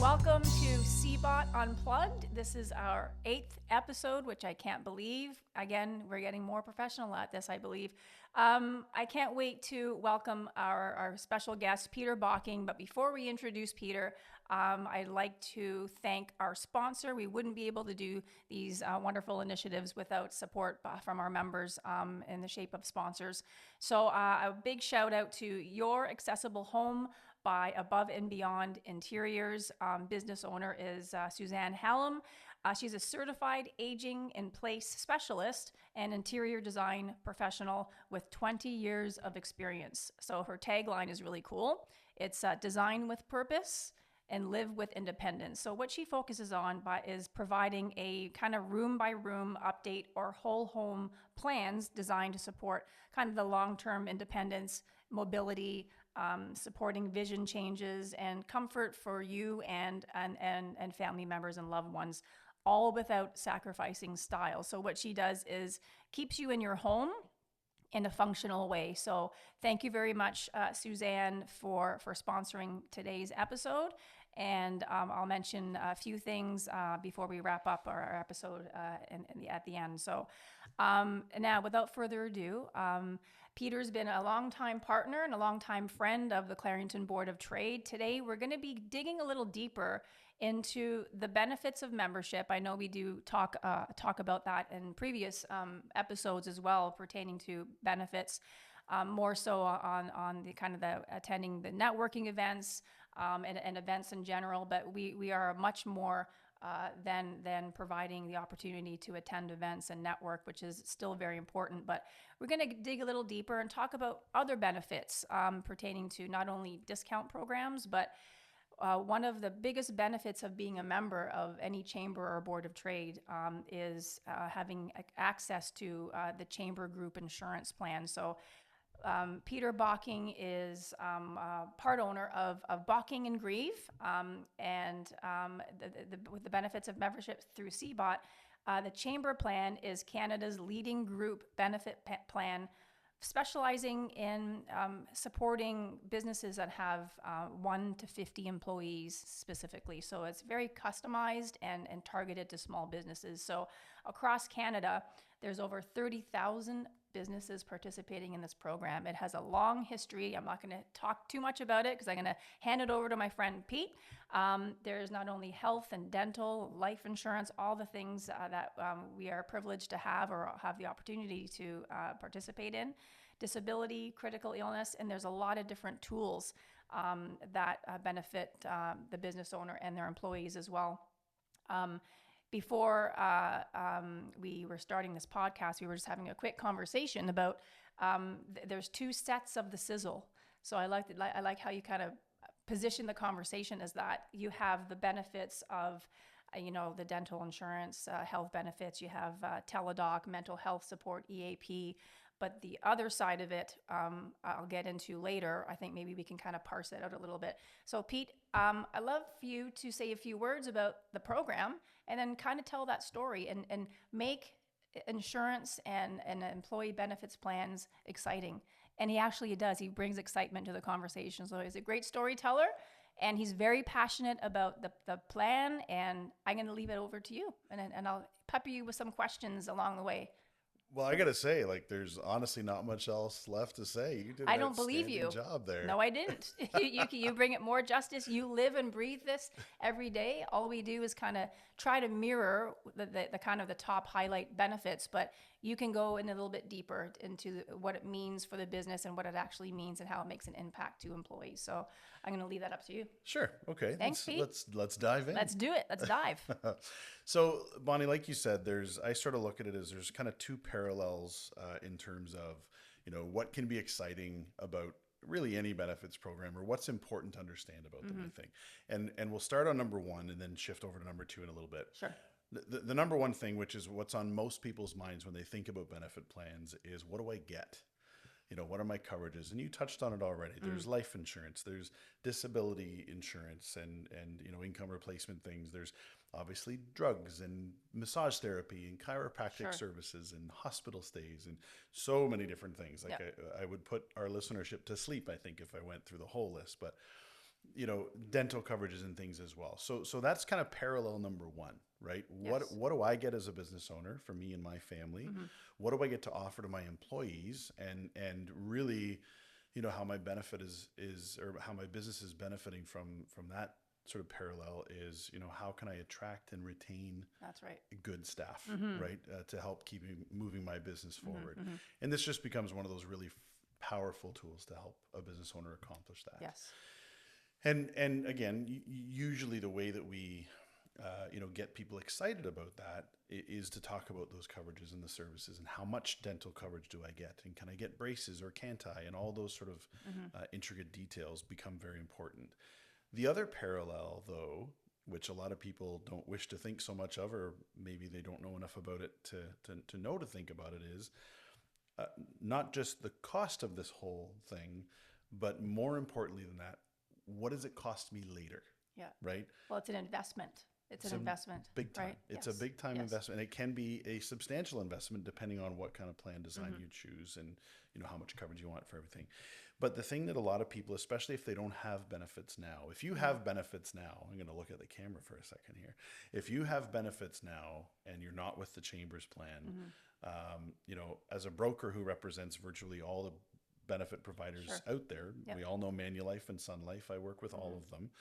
Welcome to CBOT Unplugged. This is our 8th episode, which I can't believe. Again, we're getting more professional at this, I believe. I can't wait to welcome our special guest, Peter Bocking. But before we introduce Peter, I'd like to thank our sponsor. We wouldn't be able to do these wonderful initiatives without support from our members in the shape of sponsors. So a big shout out to Your Accessible Home by Above and Beyond Interiors. Business owner is Suzanne Hallam. She's a certified aging in place specialist and interior design professional with 20 years of experience. So her tagline is really cool. It's design with purpose and live with independence. So what she focuses on is providing a kind of room by room update or whole home plans designed to support kind of the long-term independence, mobility, supporting vision changes and comfort for you and family members and loved ones, all without sacrificing style. So what she does is keeps you in your home in a functional way. So thank you very much, Suzanne, for sponsoring today's episode. And I'll mention a few things before we wrap up our episode at the end. So now, without further ado, Peter's been a longtime partner and a longtime friend of the Clarington Board of Trade. Today, we're going to be digging a little deeper into the benefits of membership. I know we do talk about that in previous episodes as well, pertaining to benefits, more so on the kind of the attending the networking events and events in general. But we are much more than providing the opportunity to attend events and network, which is still very important. But we're going to dig a little deeper and talk about other benefits pertaining to not only discount programs, but one of the biggest benefits of being a member of any chamber or board of trade is having access to the chamber group insurance plan. So Peter Bocking is part owner of Bocking Grieve, and with the benefits of membership through CBOT, the chamber plan is Canada's leading group benefit plan, specializing in supporting businesses that have 1 to 50 employees specifically. So it's very customized and targeted to small businesses. So across Canada, there's over 30,000 businesses participating in this program. It has a long history. I'm not going to talk too much about it because I'm going to hand it over to my friend Pete. There's not only health and dental, life insurance, all the things that we are privileged to have or have the opportunity to participate in, disability, critical illness, and there's a lot of different tools that benefit the business owner and their employees as well. Before we were starting this podcast, we were just having a quick conversation about there's 2 sets of the sizzle. So I like how you kind of position the conversation as that. You have the benefits of the dental insurance, health benefits. You have teledoc, mental health support, EAP. But the other side of it, I'll get into later. I think maybe we can kind of parse it out a little bit. So Pete, I'd love for you to say a few words about the program and then kind of tell that story and make insurance and employee benefits plans exciting. And he actually does. He brings excitement to the conversation. So he's a great storyteller and he's very passionate about the plan. And I'm going to leave it over to you and I'll pepper you with some questions along the way. Well, I got to say, there's honestly not much else left to say. You did an outstanding job there. No, I didn't. You bring it more justice. You live and breathe this every day. All we do is kind of try to mirror the kind of the top highlight benefits, but you can go in a little bit deeper into what it means for the business and what it actually means and how it makes an impact to employees. So I'm going to leave that up to you. Sure. Okay. Thanks, Pete. Let's dive in. Let's do it. Let's dive. So, Bonnie, like you said, I sort of look at it as there's kind of 2 parallels in terms of, what can be exciting about really any benefits program or what's important to understand about them, I think. And we'll start on number 1 and then shift over to number 2 in a little bit. Sure. The number 1 thing, which is what's on most people's minds when they think about benefit plans, is what do I get? What are my coverages? And you touched on it already. There's life insurance, there's disability insurance and income replacement things. There's obviously drugs and massage therapy and chiropractic services and hospital stays and so many different things. I would put our listenership to sleep, I think, if I went through the whole list. But dental coverages and things as well. So that's kind of parallel number one, right? Yes. What do I get as a business owner for me and my family? What do I get to offer to my employees? And really, how my benefit is or how my business is benefiting from that sort of parallel is, how can I attract and retain That's right. good staff, right? To help keep moving my business forward. And this just becomes one of those really powerful tools to help a business owner accomplish that. Yes. And again, usually the way that we, get people excited about that is to talk about those coverages and the services and how much dental coverage do I get, and can I get braces or can't I, and all those sort of intricate details become very important. The other parallel, though, which a lot of people don't wish to think so much of, or maybe they don't know enough about it to know to think about it, is not just the cost of this whole thing, but more importantly than that, what does it cost me later? Yeah. Right? Well, it's an investment. It's an investment. Big time. Right? It's Yes. a big time Yes. investment. And it can be a substantial investment depending on what kind of plan design you choose and how much coverage you want for everything. But the thing that a lot of people, especially if they don't have benefits now, if you have benefits now, I'm going to look at the camera for a second here. If you have benefits now and you're not with the Chamber's plan, as a broker who represents virtually all the benefit providers out there, we all know Manulife and Sun Life. I work with all of them.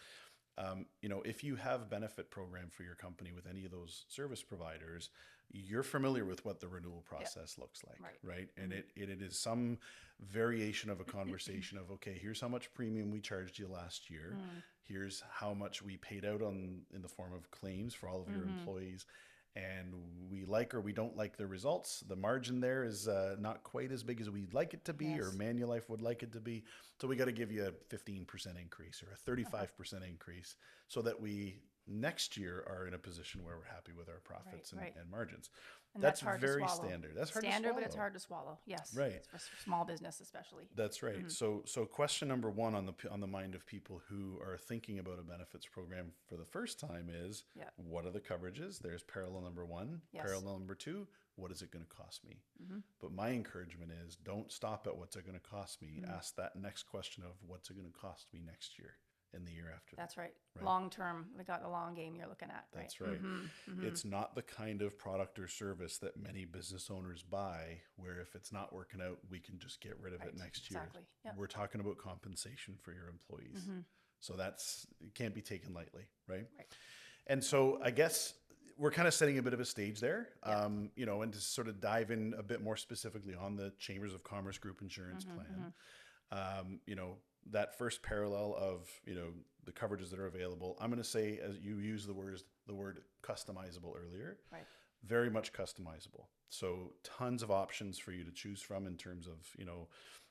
If you have benefit program for your company with any of those service providers, you're familiar with what the renewal process looks like, right? And it is some variation of a conversation of, okay, here's how much premium we charged you last year. Here's how much we paid out in the form of claims for all of your employees. And we like or we don't like the results. The margin there is not quite as big as we'd like it to be, or Manulife would like it to be. So we got to give you a 15% increase or a 35% increase so that we next year are in a position where we're happy with our profits and margins. And that's hard very to swallow. standard. That's hard to swallow. Standard, but it's hard to swallow. Yes. Right. For small business especially. That's right. So question number one on the mind of people who are thinking about a benefits program for the first time is, what are the coverages? There's parallel number one. Parallel number two, what is it going to cost me? But my encouragement is, don't stop at what's it going to cost me. Ask that next question of, what's it going to cost me next year and the year after. That's right. Long term, we got the long game you're looking at. That's right. It's not the kind of product or service that many business owners buy where if it's not working out, we can just get rid of it next year. Yep. We're talking about compensation for your employees. So it can't be taken lightly, right? And so I guess we're kind of setting a bit of a stage there, and to sort of dive in a bit more specifically on the Chambers of Commerce Group Insurance Plan. That first parallel of, the coverages that are available, I'm going to say, as you use the word customizable earlier, very much customizable. So tons of options for you to choose from in terms of,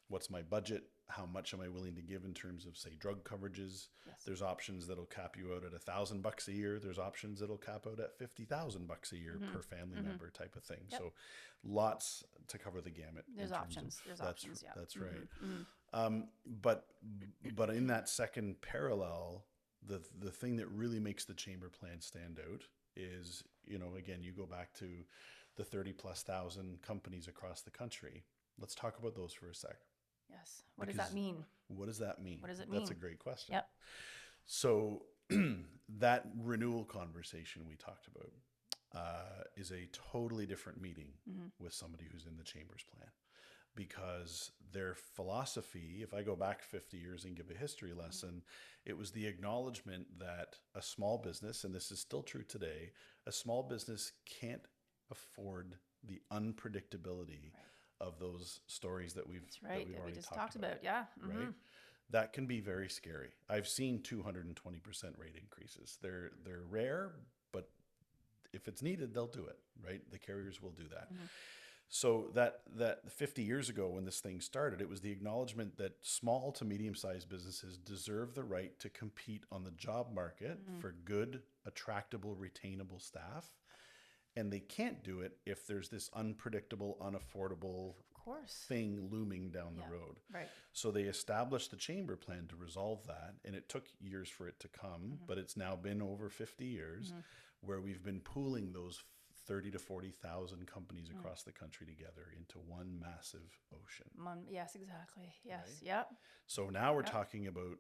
what's my budget? How much am I willing to give in terms of, say, drug coverages? There's options that'll cap you out at $1,000 a year. There's options that'll cap out at $50,000 a year per family member type of thing. So lots to cover the gamut. There's options. That's right. But in that second parallel, the thing that really makes the Chamber plan stand out is, again, you go back to the 30,000+ companies across the country. Let's talk about those for a sec. Yes. What does that mean? What does that mean? What does it mean? That's a great question. Yep. So that renewal conversation we talked about is a totally different meeting with somebody who's in the Chamber's plan, because their philosophy, if I go back 50 years and give a history lesson, it was the acknowledgement that a small business, and this is still true today, a small business can't afford the unpredictability of those stories that we've already just talked about. Right? That can be very scary. I've seen 220% rate increases. They're rare, but if it's needed, they'll do it, right? The carriers will do that. So that 50 years ago when this thing started, it was the acknowledgement that small to medium-sized businesses deserve the right to compete on the job market for good, attractable, retainable staff. And they can't do it if there's this unpredictable, unaffordable thing looming down the road. Right. So they established the Chamber plan to resolve that. And it took years for it to come, but it's now been over 50 years where we've been pooling those 30 to 40,000 companies across the country together into one massive ocean. Yes, exactly. Yes. Right? Yep. So now we're talking about,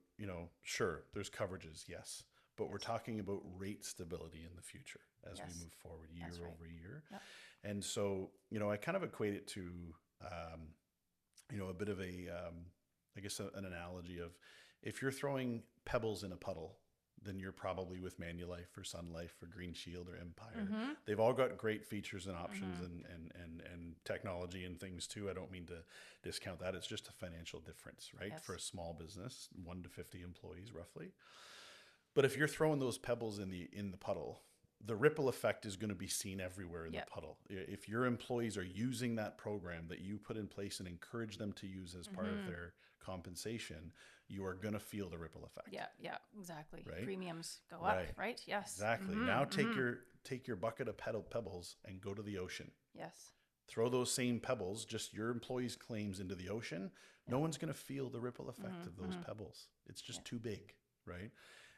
sure, there's coverages, yes, but we're talking about rate stability in the future as we move forward year over year. Yep. And so, I kind of equate it to, a bit of I guess an analogy of, if you're throwing pebbles in a puddle, then you're probably with Manulife or Sun Life or Green Shield or Empire. They've all got great features and options and technology and things too. I don't mean to discount that. It's just a financial difference, right? For a small business, 1 to 50 employees roughly. But if you're throwing those pebbles in the puddle, the ripple effect is going to be seen everywhere in the puddle. If your employees are using that program that you put in place and encourage them to use as part of their compensation, you are going to feel the ripple effect. Yeah, exactly. Right? Premiums go up, right? Yes. Exactly. Now take your bucket of pebbles and go to the ocean. Yes. Throw those same pebbles, just your employees' claims, into the ocean. No one's going to feel the ripple effect of those pebbles. It's just too big, right?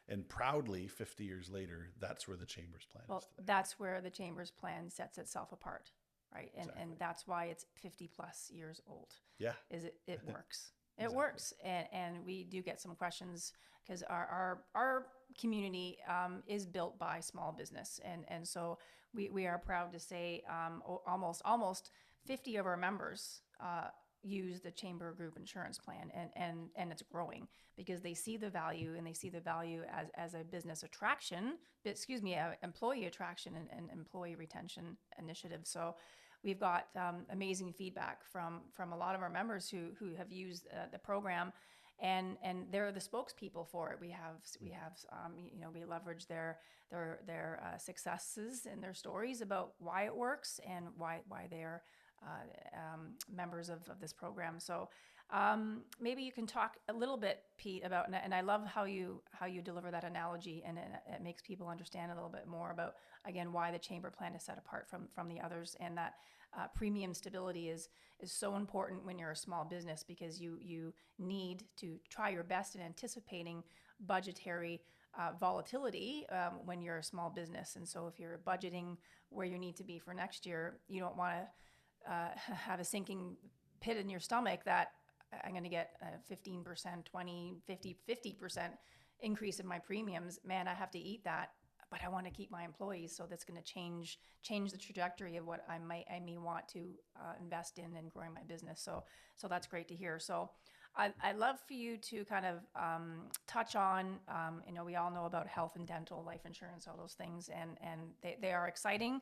And proudly, 50 years later, that's where the Chamber's plan is today. That's where the Chamber's plan sets itself apart, right? And that's why it's 50 plus years old. Yeah. It works. It works. And we do get some questions because our community is built by small business. And so we are proud to say almost 50 of our members use the Chamber Group Insurance Plan, and it's growing because they see the value, and they see the value as a business attraction, employee attraction and employee retention initiative. So we've got amazing feedback from a lot of our members who have used the program, and they're the spokespeople for it. We leverage their successes and their stories about why it works and why they're members of this program. So maybe you can talk a little bit, Pete, about, and I love how you deliver that analogy, and it makes people understand a little bit more about, again, why the Chamber plan is set apart from the others, and that premium stability is so important when you're a small business, because you need to try your best in anticipating budgetary volatility when you're a small business. And so if you're budgeting where you need to be for next year, you don't want to have a sinking pit in your stomach that I'm going to get a 15%, 20, 50% increase in my premiums. Man, I have to eat that, but I want to keep my employees. So that's going to change the trajectory of what I may want to invest in and growing my business. So that's great to hear. So I'd love for you to kind of touch on, we all know about health and dental, life insurance, all those things, and they are exciting,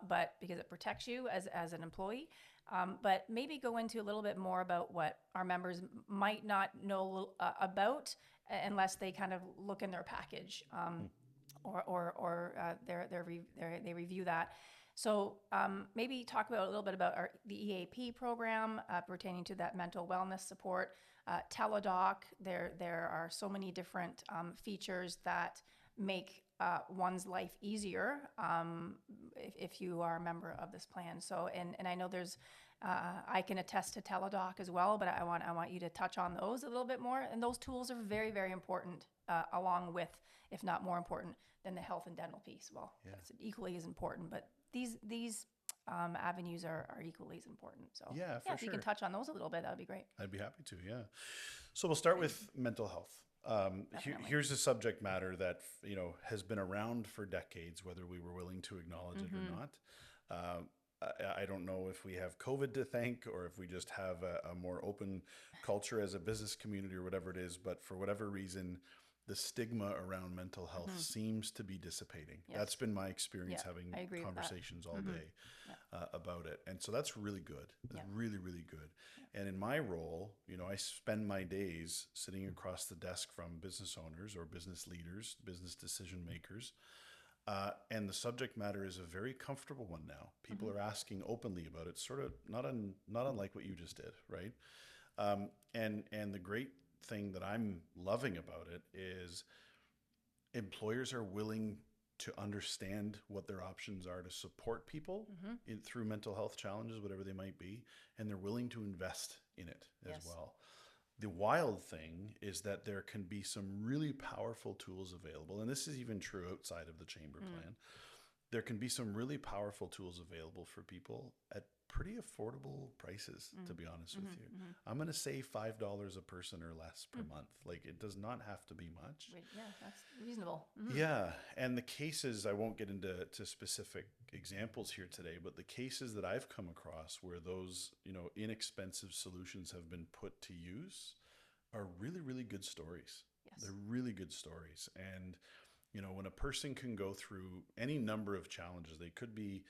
but because it protects you as an employee. But maybe go into a little bit more about what our members might not know about unless they kind of look in their package or they review that. So maybe talk about a little bit about the EAP program pertaining to that mental wellness support, teledoc. There are so many different features that make one's life easier if you are a member of this plan. So and I know there's I can attest to teledoc as well, but I want you to touch on those a little bit more. And those tools are very, very important, along with, if not more important than the health and dental piece. Well, it's equally as important, but these avenues are equally as important. So if you can touch on those a little bit, that would be great. I'd be happy to. Yeah. So we'll start with mental health. Here's a subject matter that has been around for decades, whether we were willing to acknowledge it or not. I don't know if we have COVID to thank, or if we just have a more open culture as a business community, or whatever it is. But for whatever reason, the stigma around mental health seems to be dissipating. That's been my experience having conversations all day about it. And so that's really good. That's really, really good. And in my role, I spend my days sitting across the desk from business owners or business leaders, business decision makers. And the subject matter is a very comfortable one now. People are asking openly about it, sort of not unlike what you just did, right? And the great thing that I'm loving about it is employers are willing to understand what their options are to support people through mental health challenges, whatever they might be, and they're willing to invest in it as well. The wild thing is that there can be some really powerful tools available, and this is even true outside of the Chamber plan, there can be some really powerful tools available for people at pretty affordable prices, to be honest with you. I'm going to say $5 a person or less per month. Like, it does not have to be much. Yeah, that's reasonable. Yeah. And the cases, I won't get into specific examples here today, but the cases that I've come across where those, inexpensive solutions have been put to use are really, really good stories. Yes. They're really good stories. And, when a person can go through any number of challenges, they could be,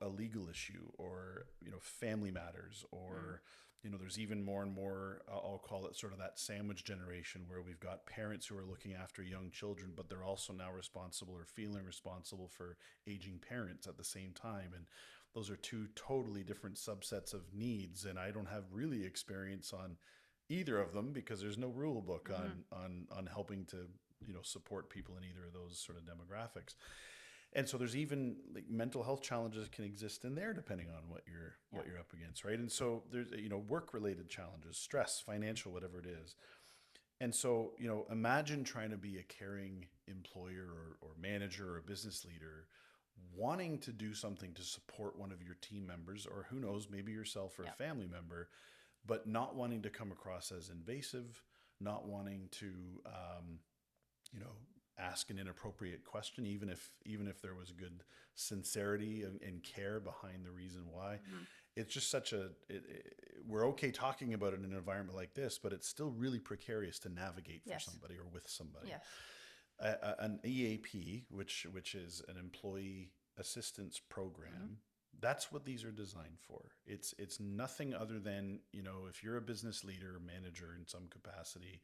a legal issue or, family matters or, there's even more and more, I'll call it sort of that sandwich generation where we've got parents who are looking after young children, but they're also now responsible or feeling responsible for aging parents at the same time. And those are two totally different subsets of needs. And I don't have really experience on either of them because there's no rule book on helping to, support people in either of those sort of demographics. And so there's even like mental health challenges can exist in there depending on what you're up against, right? And so there's work-related challenges, stress, financial, whatever it is. And so imagine trying to be a caring employer or manager or a business leader, wanting to do something to support one of your team members, or who knows, maybe yourself or a family member, but not wanting to come across as invasive, not wanting to ask an inappropriate question, even if there was good sincerity and care behind the reason why. It's just we're okay talking about it in an environment like this, but it's still really precarious to navigate for somebody or with somebody. Yes. An EAP, which is an employee assistance program, that's what these are designed for. It's nothing other than, if you're a business leader or manager in some capacity,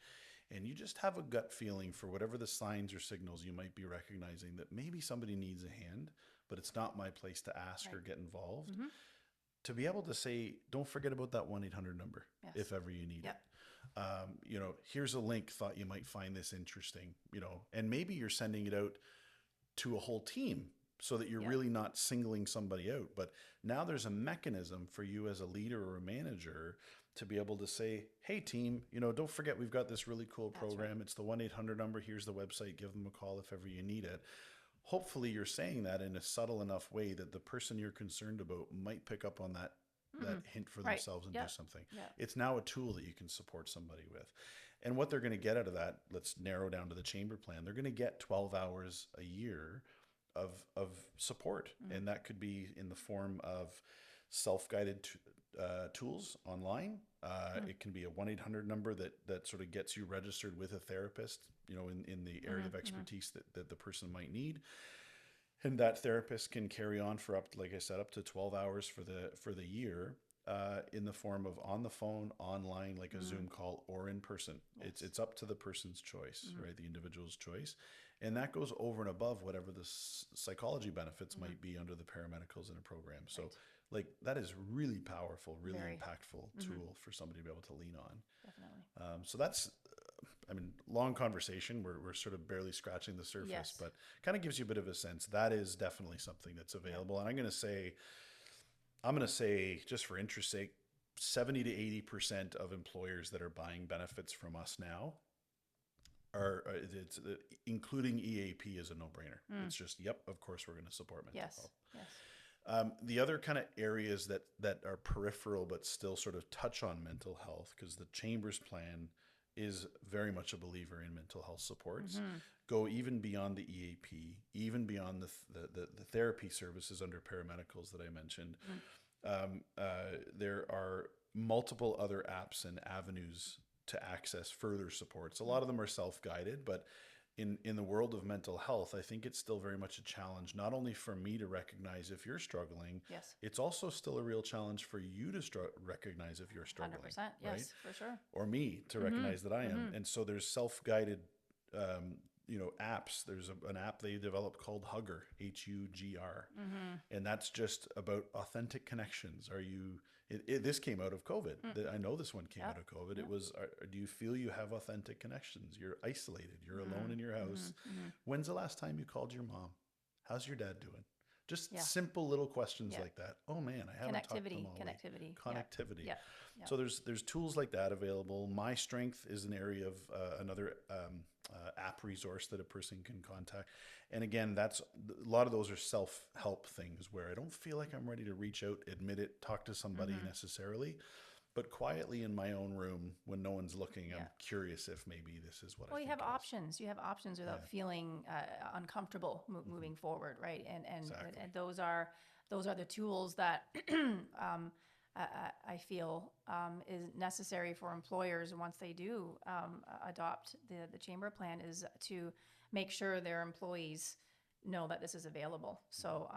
and you just have a gut feeling for whatever the signs or signals you might be recognizing that maybe somebody needs a hand, but it's not my place to ask or get involved. To be able to say, don't forget about that 1-800 number if ever you need it. Here's a link, thought you might find this interesting, and maybe you're sending it out to a whole team so that you're really not singling somebody out. But now there's a mechanism for you as a leader or a manager to be able to say, hey team, don't forget we've got this really cool program. It's the 1-800 number. Here's the website. Give them a call if ever you need it. Hopefully you're saying that in a subtle enough way that the person you're concerned about might pick up on that hint for themselves and do something. It's now a tool that you can support somebody with. And what they're going to get out of that, let's narrow down to the chamber plan. They're going to get 12 hours a year of support. And that could be in the form of self-guided tools online. It can be a 1-800 number that sort of gets you registered with a therapist, in the area of expertise that the person might need. And that therapist can carry on for like I said, up to 12 hours for the year, in the form of on the phone, online, like a Zoom call, or in person. It's up to the person's choice, right? The individual's choice. And that goes over and above whatever the psychology benefits might be under the paramedicals in a program. So like that is really powerful, really impactful tool for somebody to be able to lean on. Definitely. So that's, long conversation. We're sort of barely scratching the surface, but kind of gives you a bit of a sense. That is definitely something that's available. And I'm going to say, just for interest's sake, 70 to 80% of employers that are buying benefits from us now including EAP is a no-brainer. It's just, of course we're going to support mental health. Yes. The other kind of areas that are peripheral but still sort of touch on mental health, because the Chamber's plan is very much a believer in mental health supports, go even beyond the EAP, even beyond the therapy services under paramedicals that I mentioned. There are multiple other apps and avenues to access further supports. A lot of them are self-guided, but in the world of mental health, I think it's still very much a challenge, not only for me to recognize if you're struggling, it's also still a real challenge for you to recognize if you're struggling. 100%, yes, right? for sure. Or me to recognize that I am. And so there's self-guided apps. There's an app they developed called Hugger, Hugr. And that's just about authentic connections. This came out of COVID. I know this one came out of COVID. It was, do you feel you have authentic connections? You're isolated. You're alone in your house. When's the last time you called your mom? How's your dad doing? Just Yeah. simple little questions Yeah. like that. Oh man, I haven't talked to them all week. Connectivity. Yeah. Connectivity. Yeah. Yeah. So there's tools like that available. My Strength is an area of another app resource that a person can contact. And again, that's a lot of those are self-help things where I don't feel like I'm ready to reach out, admit it, talk to somebody necessarily, but quietly in my own room when no one's looking, I'm curious if maybe this is what I Well, you think have it is. options. You have options without feeling uncomfortable moving forward, right? Exactly. And those are the tools that I feel is necessary for employers once they do adopt the chamber plan, is to make sure their employees know that this is available. So,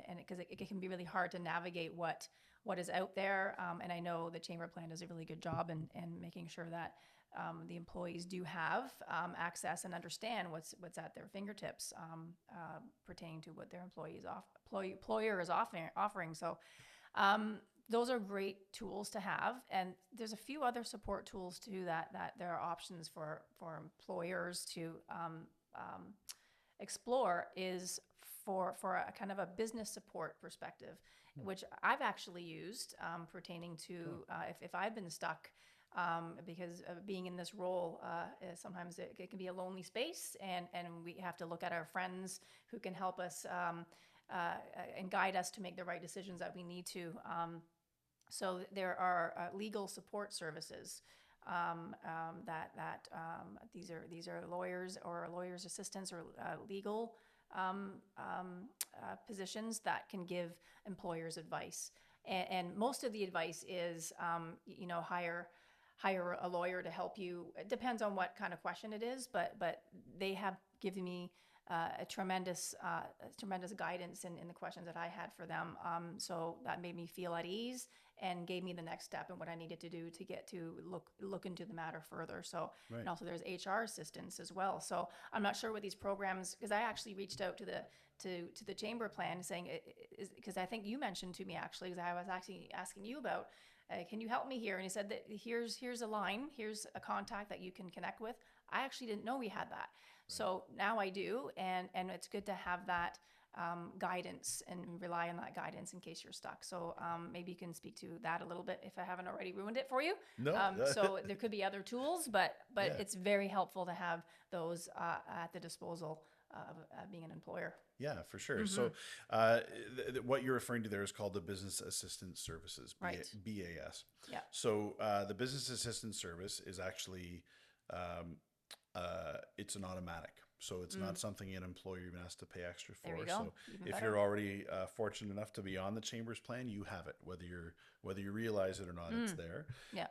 and because it can be really hard to navigate what is out there. And I know the chamber plan does a really good job in making sure that the employees do have access and understand what's at their fingertips pertaining to what their employer is offering. So those are great tools to have, and there's a few other support tools too that there are options for employers to explore, is for a kind of a business support perspective, which I've actually used pertaining to if I've been stuck. Because of being in this role, sometimes it can be a lonely space, and we have to look at our friends who can help us and guide us to make the right decisions that we need to. So there are legal support services that these are lawyers or lawyers' assistants or legal positions that can give employers advice. And most of the advice is, hire a lawyer to help you. It depends on what kind of question it is, but they have given me a tremendous guidance in the questions that I had for them. So that made me feel at ease and gave me the next step in what I needed to do to get to look into the matter further. So, Right. and also there's HR assistance as well. So I'm not sure what these programs, because I actually reached out to the chamber plan saying, because I think you mentioned to me actually, because I was actually asking you about, can you help me here? And he said that here's a line, here's a contact that you can connect with. I actually didn't know we had that. So now I do, and it's good to have that guidance and rely on that guidance in case you're stuck. So maybe you can speak to that a little bit if I haven't already ruined it for you. No. So there could be other tools, but Yeah. it's very helpful to have those at the disposal of being an employer. Yeah, for sure. So, what you're referring to there is called the Business Assistance Services, Right. BAS. Yeah. So, the Business Assistance Service is actually it's an automatic. So it's not something an employer even has to pay extra for. There you go. So Even if better. you're already fortunate enough to be on the Chamber's plan, you have it, whether you realize it or not. It's there. Yeah.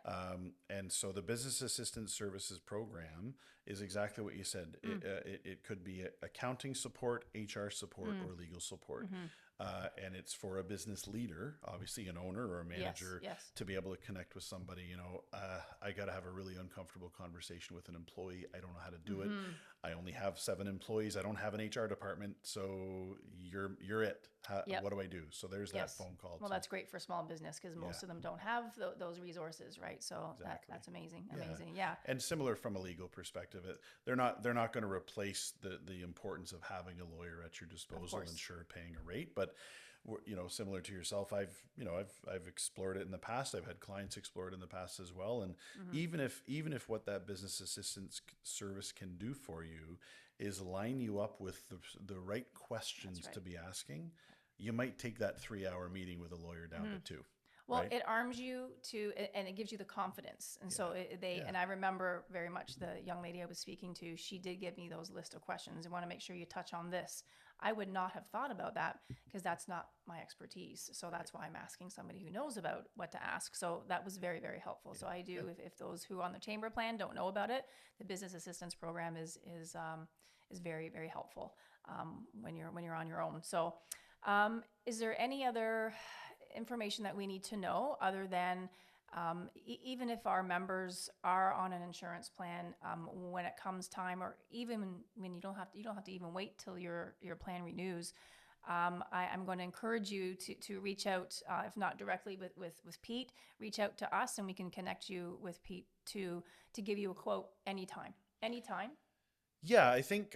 And so the Business Assistance Services program is exactly what you said. It could be accounting support, HR support, or legal support. And it's for a business leader, obviously an owner or a manager, yes. to be able to connect with somebody. I got to have a really uncomfortable conversation with an employee. I don't know how to do it. I only have 7 employees. I don't have an HR department. So you're it. Yep. What do I do? So there's that phone call. Well, that's great for small business because most of them don't have those resources, right? So Exactly. that's amazing. Yeah. Amazing. Yeah. And similar from a legal perspective, they're not going to replace the importance of having a lawyer at your disposal and sure paying a rate, but similar to yourself, I've explored it in the past. I've had clients explore it in the past as well. And even if what that business assistance service can do for you is line you up with the right questions to be asking, you might take that 3-hour meeting with a lawyer down to 2. Well, right? it arms you and it gives you the confidence. And so and I remember very much the young lady I was speaking to, she did give me those list of questions. I want to make sure you touch on this. I would not have thought about that because that's not my expertise. So that's why I'm asking somebody who knows about what to ask. So that was very, very helpful. So I do, if those who are on the chamber plan don't know about it, the business assistance program is very, very helpful when you're on your own. So is there any other information that we need to know other than even if our members are on an insurance plan, when it comes time, or even when you don't have to even wait till your plan renews, I'm going to encourage you to reach out, if not directly with Pete, reach out to us and we can connect you with Pete to give you a quote anytime. Yeah, I think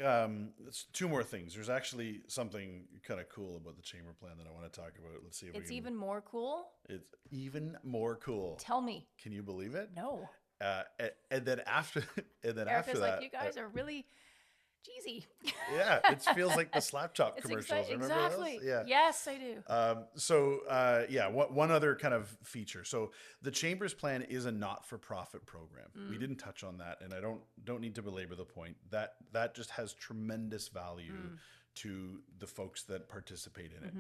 it's two more things. There's actually something kind of cool about the chamber plan that I want to talk about. Let's see if we It's can. even more cool. It's even more cool. Tell me. Can you believe it? No. And then after, and then after Erica's like, that, you guys are really cheesy. yeah, it feels like the slap chop It's commercials. Remember those? exactly. Yeah. Yes, I do. Yeah, one other kind of feature. So the Chambers Plan is a not-for-profit program. We didn't touch on that, and I don't need to belabor the point. That just has tremendous value to the folks that participate in it.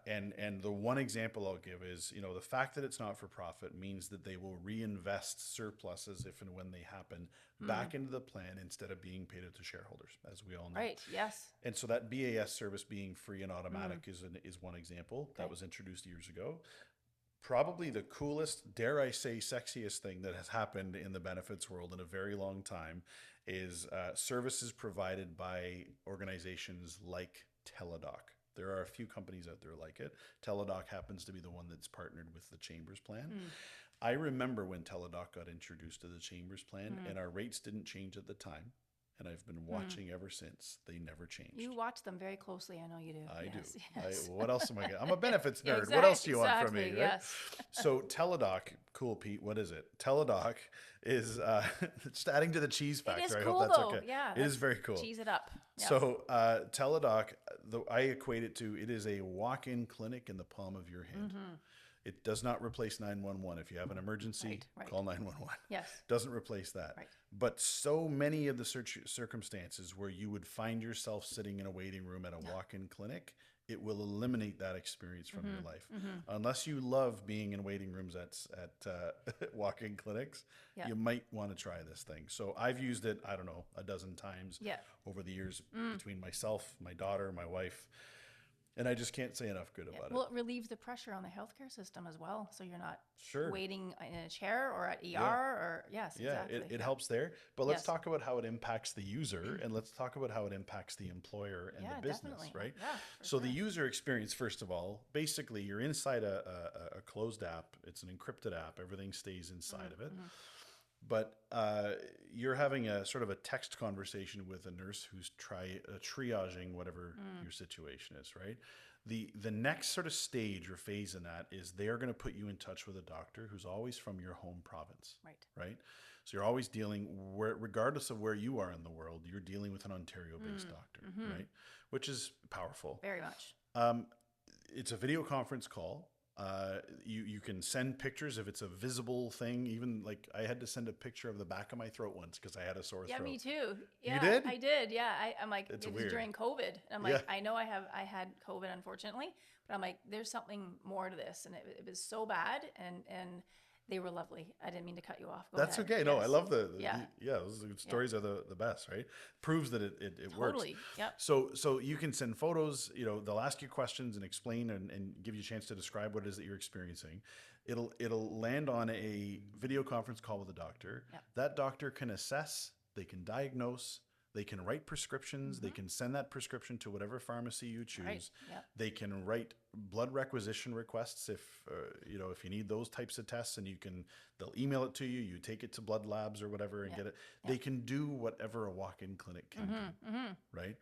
And the one example I'll give is, the fact that it's not for profit means that they will reinvest surpluses if and when they happen back into the plan instead of being paid out to shareholders, as we all know. Right. Yes. And so that BAS service being free and automatic is one example that was introduced years ago. Probably the coolest, dare I say, sexiest thing that has happened in the benefits world in a very long time is services provided by organizations like Teladoc. There are a few companies out there like it. Teladoc happens to be the one that's partnered with the Chambers Plan. I remember when Teladoc got introduced to the Chambers Plan, and our rates didn't change at the time. And I've been watching ever since. They never changed. You watch them very closely. I know you do. I Yes, do. Yes. What else am I getting? I'm a benefits Yeah, nerd. What else do you want from exactly, me? Right? yes. So Teladoc, cool, Pete. What is it? Teladoc is just adding to the cheese factor. It is I cool, hope that's though. okay. Yeah, It is very cool. Cheese it up. Yeah. So Teladoc, I equate it to, it is a walk-in clinic in the palm of your hand. It does not replace 911. If you have an emergency, Right. call 911. Yes. Doesn't replace that. Right. But so many of the circumstances where you would find yourself sitting in a waiting room at a walk-in clinic, it will eliminate that experience from your life. Unless you love being in waiting rooms at walk-in clinics, you might want to try this thing. So I've used it, I don't know, a dozen times over the years between myself, my daughter, my wife. And I just can't say enough good about it. Well, it relieves the pressure on the healthcare system as well. So you're not Sure. waiting in a chair or at ER or, yes, exactly. It helps there. But let's talk about how it impacts the user, and let's talk about how it impacts the employer and the business, definitely. right? Yeah, So the user experience, first of all, basically you're inside a closed app. It's an encrypted app. Everything stays inside of it. But you're having a sort of a text conversation with a nurse who's triaging whatever your situation is, right? The next sort of stage or phase in that is they're going to put you in touch with a doctor who's always from your home province, right? So you're always dealing, regardless of where you are in the world, you're dealing with an Ontario-based doctor, right? Which is powerful. Very much. It's a video conference call. You can send pictures if it's a visible thing. Even like I had to send a picture of the back of my throat once because I had a sore Yeah, throat. me too. Yeah, You did? I did. Yeah, I'm like, It's it was weird. during COVID. And I'm like, I know I had COVID, unfortunately, but I'm like, there's something more to this, and it was so bad, and they were lovely. I didn't mean to cut you off. Go That's ahead. okay. No, I Yes. love Yeah. those stories are the best, right? Proves that it works. Totally. Yep. So you can send photos, they'll ask you questions and explain and give you a chance to describe what it is that you're experiencing. It'll land on a video conference call with a doctor. Yep. That doctor can assess, they can diagnose, they can write prescriptions, they can send that prescription to whatever pharmacy you choose. Right. Yep. They can write blood requisition requests if you need those types of tests, and they'll email it to you, you take it to blood labs or whatever and get it. They can do whatever a walk-in clinic can do, right?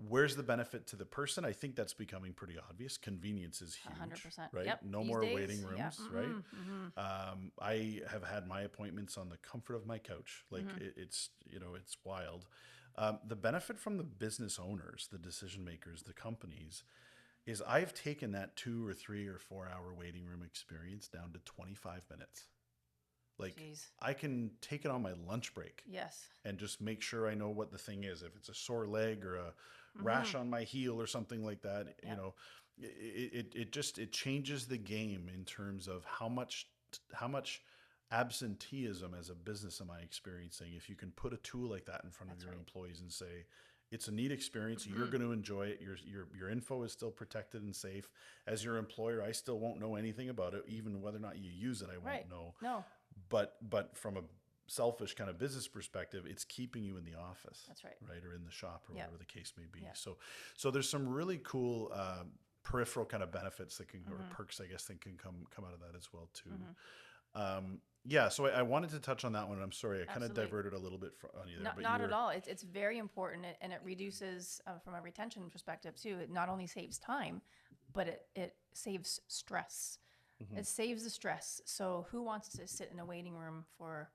Where's the benefit to the person? I think that's becoming pretty obvious. Convenience is huge, 100%. right? Yep. No These more days, waiting yeah. rooms, right? I have had my appointments on the comfort of my couch. Like it's wild. The benefit from the business owners, the decision makers, the companies, is I've taken that 2 or 3 or 4 hour waiting room experience down to 25 minutes. Like Jeez. I can take it on my lunch break. Yes. And just make sure I know what the thing is. If it's a sore leg or a rash on my heel or something like that, it changes the game in terms of how much absenteeism as a business am I experiencing if you can put a tool like that in front of your employees and say, it's a neat experience. You're going to enjoy it. Your info is still protected and safe. As your employer, I still won't know anything about it. Even whether or not you use it, I won't know. No. But from a selfish kind of business perspective, it's keeping you in the office. That's right. Right, or in the shop, or whatever the case may be. Yeah. So there's some really cool peripheral kind of benefits that can, or perks, I guess, that can come out of that as well too. Yeah, so I wanted to touch on that one. I'm sorry, I kind of Absolutely. diverted a little bit on you there, but you Not at were all. It's very important, and it reduces, from a retention perspective too. It not only saves time, but it saves stress. Mhm. It saves the stress. So who wants to sit in a waiting room for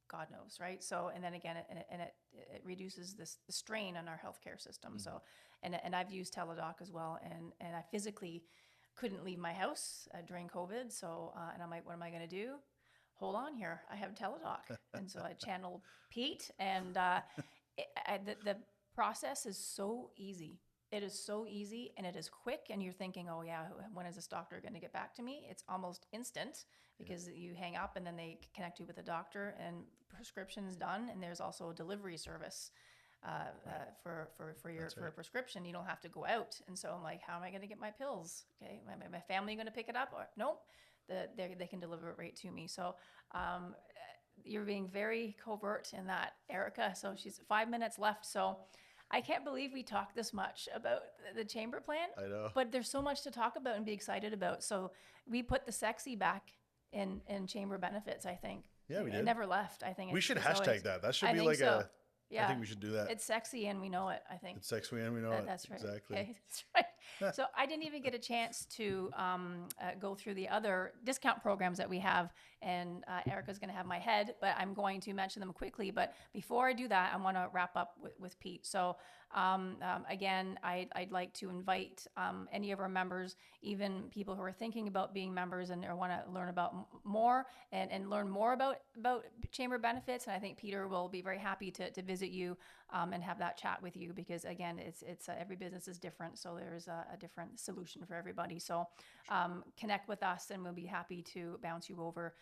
God knows, right? So, and then again, it reduces the strain on our healthcare system. So, and I've used Teladoc as well, and I physically couldn't leave my house during COVID. So, and I'm like, what am I going to do? Hold on here, I have Teladoc, and so I channeled Pete, and the process is so easy. It is so easy and it is quick, and you're thinking, oh yeah, when is this doctor going to get back to me? It's almost instant because you hang up and then they connect you with a doctor and prescription's done. And there's also a delivery service for your That's for a right. prescription. You don't have to go out. And so I'm like, how am I going to get my pills? Okay, my family going to pick it up? Or nope, they can deliver it right to me. So you're being very covert in that, Erica. So she's 5 minutes left. So I can't believe we talked this much about the chamber plan, I know. but there's so much to talk about and be excited about. So we put the sexy back in chamber benefits, I think. Yeah, we It did. never left. I think We should it's always, hashtag that. That should I be think like so. a. I Yeah. think we should do that. It's sexy and we know it, I think. It's sexy and we know it. That's right. Exactly. Okay, that's right. So I didn't even get a chance to go through the other discount programs that we have, and Erica's going to have my head, but I'm going to mention them quickly. But before I do that, I want to wrap up with Pete. So again, I'd like to invite any of our members, even people who are thinking about being members and want to learn about more and learn more about chamber benefits. And I think Peter will be very happy to visit you and have that chat with you, because again, it's every business is different, so there's a different solution for everybody. So connect with us, and we'll be happy to bounce you over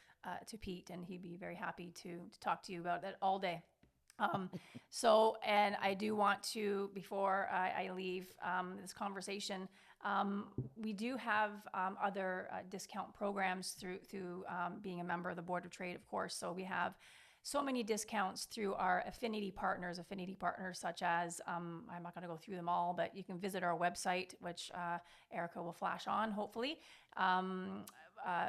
to Pete, and he'd be very happy to talk to you about it all day. So, and I do want to, before I leave this conversation, we do have other discount programs through being a member of the Board of Trade, of course. So we have so many discounts through our affinity partners such as, I'm not going to go through them all, but you can visit our website, which Erica will flash on, hopefully.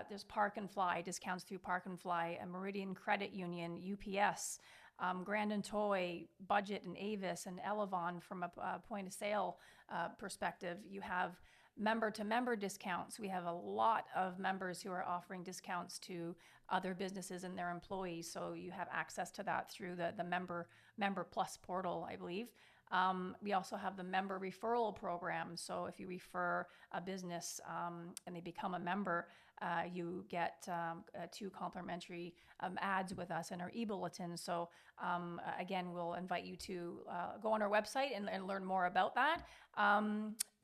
There's Park and Fly, discounts through Park and Fly, Meridian Credit Union, UPS, Grandin Toy, Budget, and Avis, and Elevon from a point of sale perspective. You have member-to-member discounts. We have a lot of members who are offering discounts to other businesses and their employees, so you have access to that through the Member Plus portal, I believe. We also have the member referral program. So if you refer a business and they become a member, you get 2 complimentary ads with us in our e-bulletin. So again, we'll invite you to go on our website and learn more about that.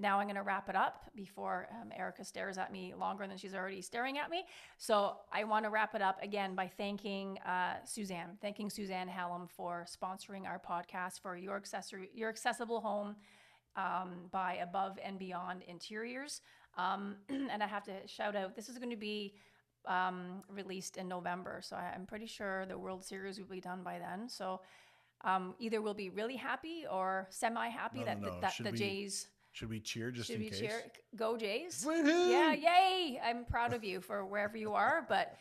Now I'm going to wrap it up before Erica stares at me longer than she's already staring at me. So I want to wrap it up again by thanking Suzanne Hallam for sponsoring our podcast for your accessible home by Above and Beyond Interiors. And I have to shout out, this is going to be released in November. So I'm pretty sure the World Series will be done by then. So either we'll be really happy or semi-happy that the Jays... Should we cheer just in case? Go Jays. Woo-hoo! Yeah, yay. I'm proud of you for wherever you are. But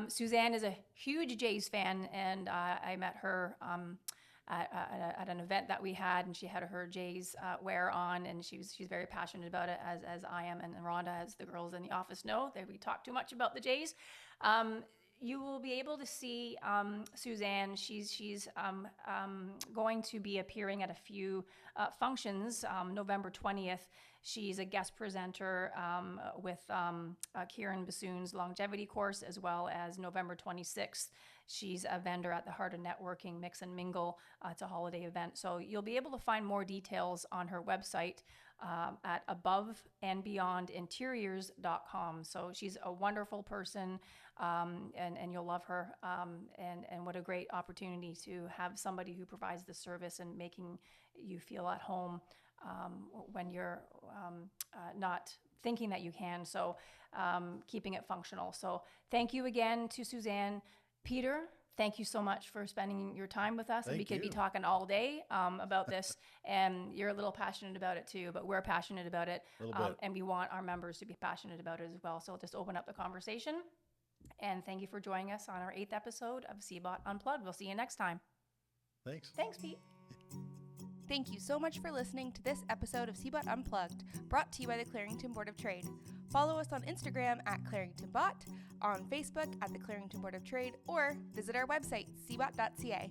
Suzanne is a huge Jays fan, and I met her at an event that we had, and she had her Jays wear on, and she's very passionate about it, as I am, and Rhonda, as the girls in the office know. We talk too much about the Jays. You will be able to see Suzanne. She's going to be appearing at a few functions. November 20th, she's a guest presenter with Kieran Bassoon's longevity course, as well as November 26th. She's a vendor at the Heart of Networking Mix and Mingle. It's a holiday event. So you'll be able to find more details on her website at aboveandbeyondinteriors.com. So she's a wonderful person, and you'll love her. And what a great opportunity to have somebody who provides the service and making you feel at home when you're not thinking that you can. So keeping it functional. So thank you again to Suzanne. Peter, thank you so much for spending your time with us. And we could be talking all day about this, and you're a little passionate about it too, but we're passionate about it. And we want our members to be passionate about it as well. So just open up the conversation. And thank you for joining us on our 8th episode of CBOT Unplugged. We'll see you next time. Thanks. Thanks, Pete. Thank you so much for listening to this episode of CBOT Unplugged, brought to you by the Clarington Board of Trade. Follow us on Instagram at ClaringtonBot, on Facebook at the Clarington Board of Trade, or visit our website, cbot.ca.